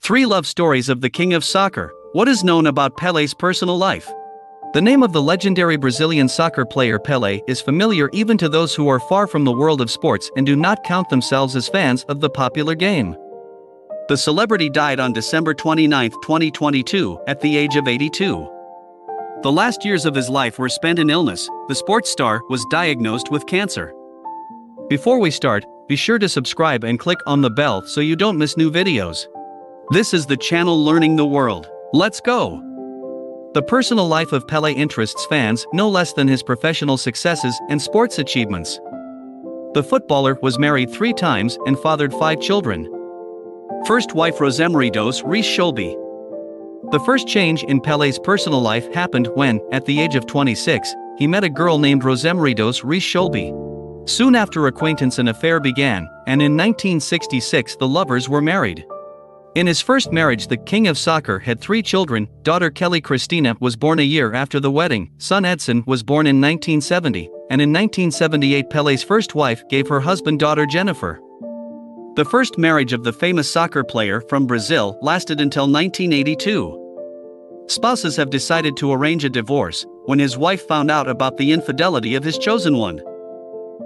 3 Love Stories of the King of Soccer. What is known about Pele's personal life? The name of the legendary Brazilian soccer player Pele is familiar even to those who are far from the world of sports and do not count themselves as fans of the popular game. The celebrity died on December 29, 2022, at the age of 82. The last years of his life were spent in illness. The sports star was diagnosed with cancer. Before we start, be sure to subscribe and click on the bell so you don't miss new videos. This is the channel Learning the World. Let's go! The personal life of Pele interests fans no less than his professional successes and sports achievements. The footballer was married 3 times and fathered 5 children. First wife Rosemary dos Reis Scholbe. The first change in Pele's personal life happened when, at the age of 26, he met a girl named Rosemary dos Reis Scholbe. Soon after acquaintance an affair began, and in 1966 the lovers were married. In his first marriage the King of Soccer had 3 children. Daughter Kelly Cristina was born a year after the wedding, son Edson was born in 1970, and in 1978 Pele's first wife gave her husband daughter Jennifer. The first marriage of the famous soccer player from Brazil lasted until 1982. Spouses have decided to arrange a divorce when his wife found out about the infidelity of his chosen one.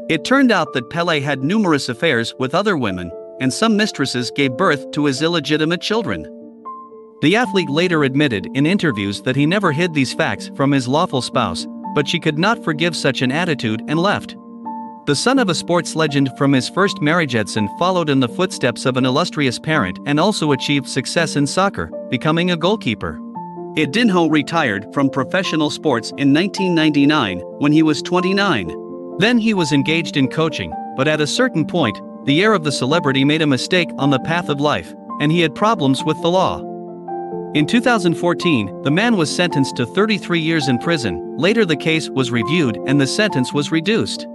It turned out that Pele had numerous affairs with other women, and some mistresses gave birth to his illegitimate children. The athlete later admitted in interviews that he never hid these facts from his lawful spouse, but she could not forgive such an attitude and left. The son of a sports legend from his first marriage, Edson followed in the footsteps of an illustrious parent and also achieved success in soccer, becoming a goalkeeper. Edinho retired from professional sports in 1999 when he was 29. Then he was engaged in coaching, but at a certain point, the heir of the celebrity made a mistake on the path of life, and he had problems with the law. In 2014, the man was sentenced to 33 years in prison. Later the case was reviewed and the sentence was reduced.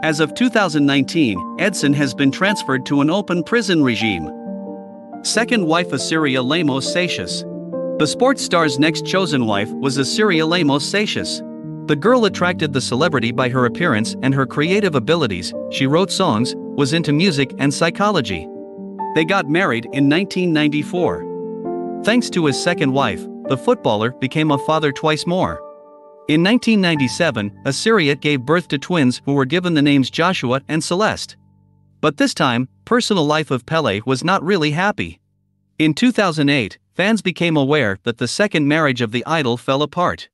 As of 2019, Edson has been transferred to an open prison regime. Second wife Assyria Lemos Seixas. The sports star's next chosen wife was Assyria Lemos Seixas. The girl attracted the celebrity by her appearance and her creative abilities. She wrote songs, was into music and psychology. They got married in 1994. Thanks to his second wife, the footballer became a father twice more. In 1997, Assyria gave birth to twins who were given the names Joshua and Celeste. But this time, personal life of Pele was not really happy. In 2008, fans became aware that the second marriage of the idol fell apart.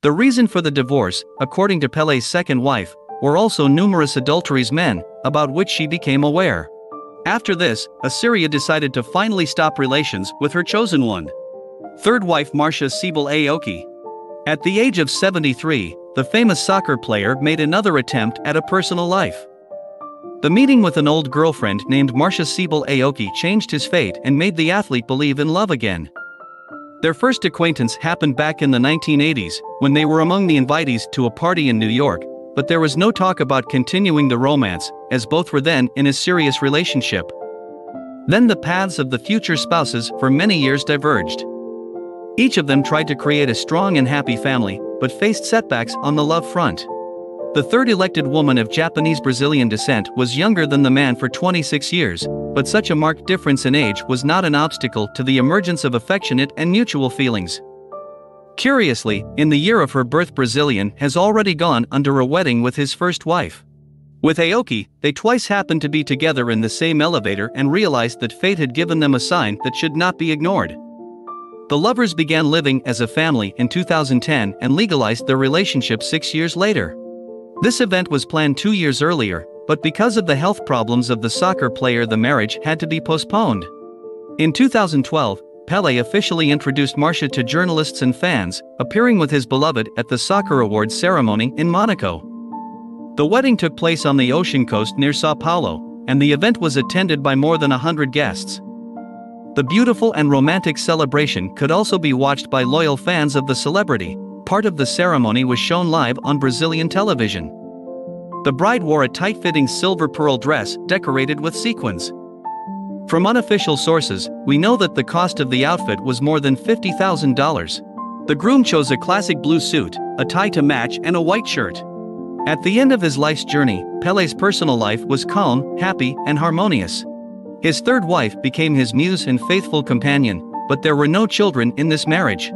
The reason for the divorce, according to Pele's second wife, were also numerous adulteries men, about which she became aware. After this, Assyria decided to finally stop relations with her chosen one. Third wife Marcia Siebel Aoki. At the age of 73, the famous soccer player made another attempt at a personal life. The meeting with an old girlfriend named Marcia Siebel Aoki changed his fate and made the athlete believe in love again. Their first acquaintance happened back in the 1980s, when they were among the invitees to a party in New York, but there was no talk about continuing the romance, as both were then in a serious relationship. Then the paths of the future spouses for many years diverged. Each of them tried to create a strong and happy family, but faced setbacks on the love front. The third elected woman of Japanese-Brazilian descent was younger than the man for 26 years, but such a marked difference in age was not an obstacle to the emergence of affectionate and mutual feelings. Curiously, in the year of her birth Brazilian has already gone under a wedding with his first wife. With Aoki, they twice happened to be together in the same elevator and realized that fate had given them a sign that should not be ignored. The lovers began living as a family in 2010 and legalized their relationship 6 years later. This event was planned 2 years earlier, but because of the health problems of the soccer player the marriage had to be postponed. In 2012, Pele officially introduced Marcia to journalists and fans, appearing with his beloved at the Soccer Awards ceremony in Monaco. The wedding took place on the ocean coast near Sao Paulo, and the event was attended by more than 100 guests. The beautiful and romantic celebration could also be watched by loyal fans of the celebrity. Part of the ceremony was shown live on Brazilian television. The bride wore a tight-fitting silver pearl dress decorated with sequins. From unofficial sources, we know that the cost of the outfit was more than $50,000. The groom chose a classic blue suit, a tie to match and a white shirt. At the end of his life's journey, Pele's personal life was calm, happy, and harmonious. His third wife became his muse and faithful companion, but there were no children in this marriage.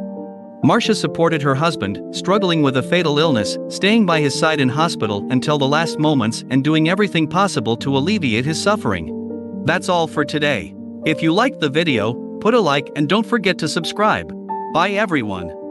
Marcia supported her husband, struggling with a fatal illness, staying by his side in hospital until the last moments and doing everything possible to alleviate his suffering. That's all for today. If you liked the video, put a like and don't forget to subscribe. Bye everyone.